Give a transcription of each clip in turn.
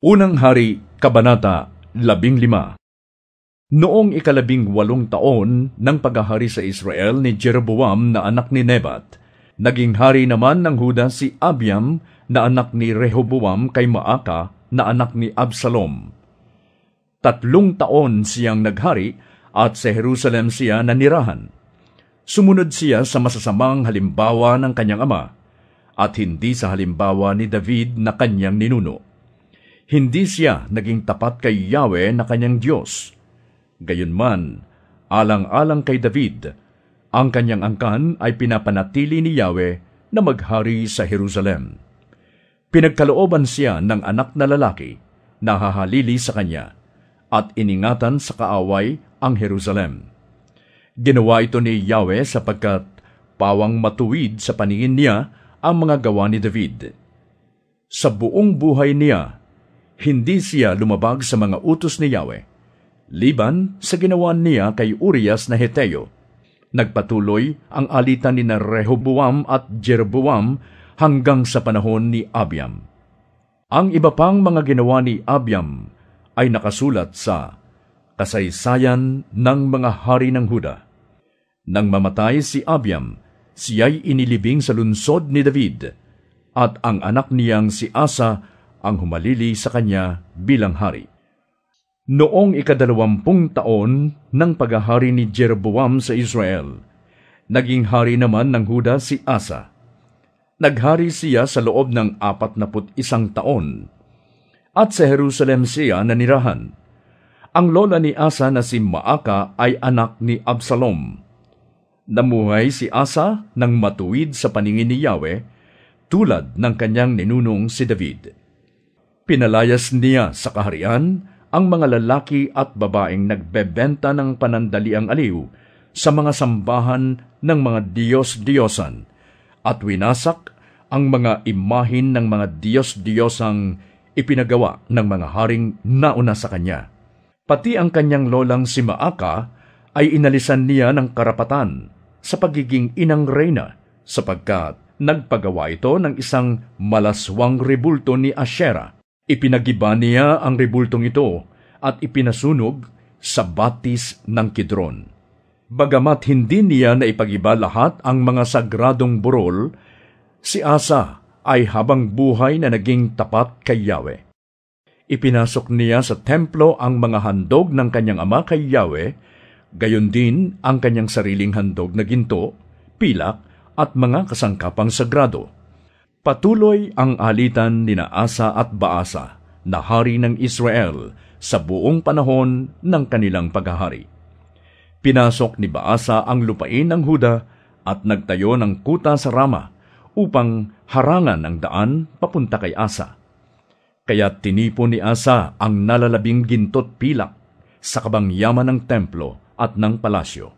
Unang Hari, Kabanata 15. Noong 18 taon ng paghahari sa Israel ni Jeroboam na anak ni Nebat, naging hari naman ng Huda si Abiam na anak ni Rehoboam kay Maaka na anak ni Absalom. 3 taon siyang naghari at sa Jerusalem siya nanirahan. Sumunod siya sa masasamang halimbawa ng kanyang ama at hindi sa halimbawa ni David na kanyang ninuno. Hindi siya naging tapat kay Yahweh na kanyang Diyos. Gayunman, alang-alang kay David, ang kanyang angkan ay pinapanatili ni Yahweh na maghari sa Jerusalem. Pinagkalooban siya ng anak na lalaki na hahalili sa kanya at iningatan sa kaaway ang Jerusalem. Ginawa ito ni Yahweh sapagkat pawang matuwid sa paningin niya ang mga gawa ni David. Sa buong buhay niya, hindi siya lumabag sa mga utos ni Yahweh, liban sa ginawa niya kay Urias na Heteo. Nagpatuloy ang alitan ni Rehoboam at Jeroboam hanggang sa panahon ni Abiam. Ang iba pang mga ginawa ni Abiam ay nakasulat sa kasaysayan ng mga hari ng Huda. Nang mamatay si Abiam, siya'y inilibing sa lungsod ni David, at ang anak niyang si Asa ang humalili sa kanya bilang hari. Noong 20 taon ng paghahari ni Jeroboam sa Israel, naging hari naman ng Huda si Asa. Naghari siya sa loob ng 41 taon, at sa Jerusalem siya nanirahan. Ang lola ni Asa na si Maaka ay anak ni Absalom. Namuhay si Asa ng matuwid sa paningin ni Yahweh, tulad ng kanyang ninunong si David. Pinalayas niya sa kaharian ang mga lalaki at babaeng nagbebenta ng panandaliang aliw sa mga sambahan ng mga Diyos-Diyosan at winasak ang mga imahin ng mga Diyos-Diyosang ipinagawa ng mga haring nauna sa kanya. Pati ang kanyang lolang si Maaka ay inalisan niya ng karapatan sa pagiging inang reyna sapagkat nagpagawa ito ng isang malaswang rebulto ni Asherah. Ipinagiba niya ang rebultong ito at ipinasunog sa batis ng Kidron. Bagamat hindi niya naipagiba lahat ang mga sagradong burol, si Asa ay habang buhay na naging tapat kay Yahweh. Ipinasok niya sa templo ang mga handog ng kanyang ama kay Yahweh, gayon din ang kanyang sariling handog na ginto, pilak at mga kasangkapang sagrado. Patuloy ang alitan ni Asa at Baasa na hari ng Israel sa buong panahon ng kanilang paghahari. Pinasok ni Baasa ang lupain ng Huda at nagtayo ng kuta sa Rama upang harangan ang daan papunta kay Asa. Kaya tinipon ni Asa ang nalalabing gintot pilak sa kabangyaman ng templo at ng palasyo.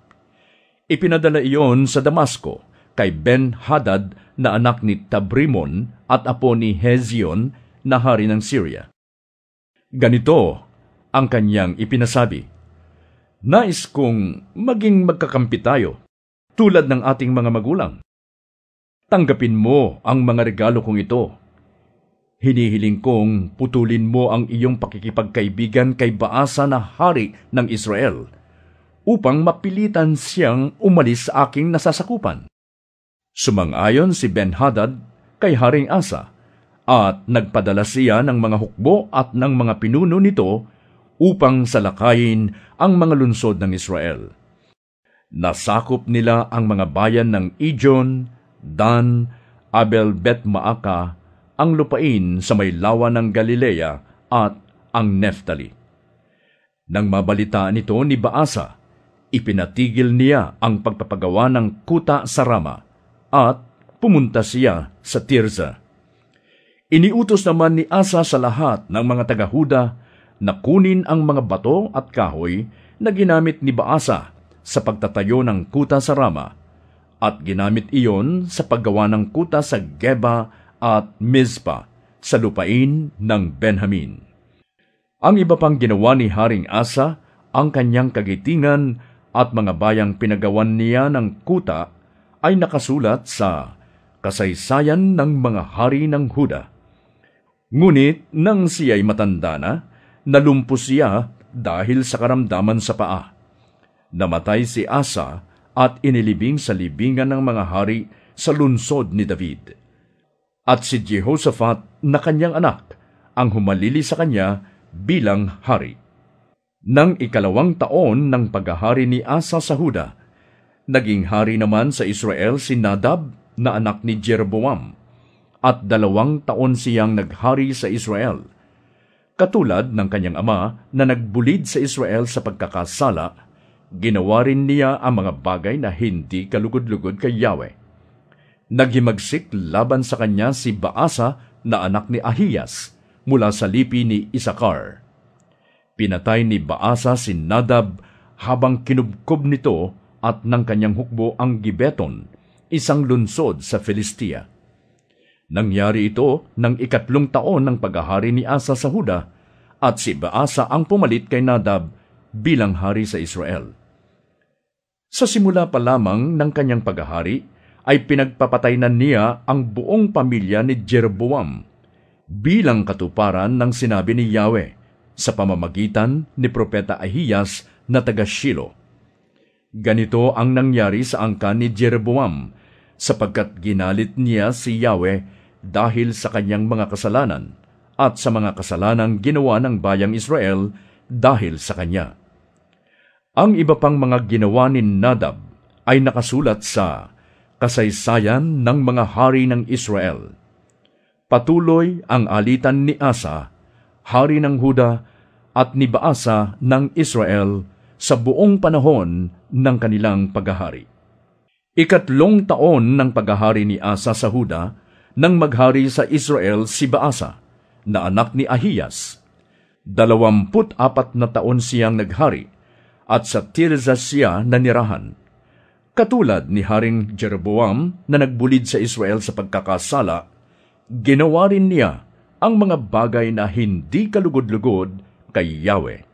Ipinadala iyon sa Damasco kay Ben-Hadad na anak ni Tabrimon at apo ni Hezion na hari ng Syria. Ganito ang kanyang ipinasabi, "Nais kong maging magkakampi tayo, tulad ng ating mga magulang. Tanggapin mo ang mga regalo kong ito. Hinihiling kong putulin mo ang iyong pakikipagkaibigan kay Baasa na hari ng Israel, upang mapilitan siyang umalis sa aking nasasakupan." Sumang-ayon si Ben-Hadad kay Haring Asa at nagpadala siya ng mga hukbo at ng mga pinuno nito upang salakayin ang mga lungsod ng Israel. Nasakop nila ang mga bayan ng Ijon, Dan, Abel-Bet-Maaka, ang lupain sa may lawa ng Galilea at ang Neftali. Nang mabalitaan ito ni Baasa, ipinatigil niya ang pagpapagawa ng kuta sa Rama at pumunta siya sa Tirza. Iniutos naman ni Asa sa lahat ng mga taga-Huda na kunin ang mga bato at kahoy na ginamit ni Baasa sa pagtatayo ng kuta sa Rama, at ginamit iyon sa paggawa ng kuta sa Geba at Mizpa sa lupain ng Benjamin. Ang iba pang ginawa ni Haring Asa, ang kanyang kagitingan at mga bayang pinagawan niya ng kuta ay nakasulat sa kasaysayan ng mga hari ng Huda. Ngunit nang siya'y matanda na, nalumpos siya dahil sa karamdaman sa paa. Namatay si Asa at inilibing sa libingan ng mga hari sa lungsod ni David. At si Jehoshaphat na kanyang anak ang humalili sa kanya bilang hari. Nang 2 taon ng paghahari ni Asa sa Huda, naging hari naman sa Israel si Nadab na anak ni Jeroboam, at 2 taon siyang naghari sa Israel. Katulad ng kanyang ama na nagbulid sa Israel sa pagkakasala, ginawa rin niya ang mga bagay na hindi kalugod-lugod kay Yahweh. Naghimagsik laban sa kanya si Baasa na anak ni Ahiyas mula sa lipi ni Isakar. Pinatay ni Baasa si Nadab habang kinubkob nito at ng kanyang hukbo ang Gibeton, isang lungsod sa Filistia. Nangyari ito ng 3 taon ng paghahari ni Asa sa Huda, at si Baasa ang pumalit kay Nadab bilang hari sa Israel. Sa simula pa lamang ng kanyang paghahari, ay pinagpapatay na niya ang buong pamilya ni Jeroboam, bilang katuparan ng sinabi ni Yahweh sa pamamagitan ni Propeta Ahiyas na taga Shilo. Ganito ang nangyari sa angkan ni Jeroboam, sapagkat ginalit niya si Yahweh dahil sa kanyang mga kasalanan at sa mga kasalanang ginawa ng bayang Israel dahil sa kanya. Ang iba pang mga ginawa ni Nadab ay nakasulat sa kasaysayan ng mga hari ng Israel. Patuloy ang alitan ni Asa, hari ng Huda, at ni Baasa ng Israel sa buong panahon ng kanilang paghahari. 3 taon ng paghahari ni Asa sa Huda, nang maghari sa Israel si Baasa, na anak ni Ahiyas. 24 na taon siyang naghari, at sa Tirza siya nanirahan. Katulad ni Haring Jeroboam na nagbulid sa Israel sa pagkakasala, ginawa rin niya ang mga bagay na hindi kalugod-lugod kay Yahweh.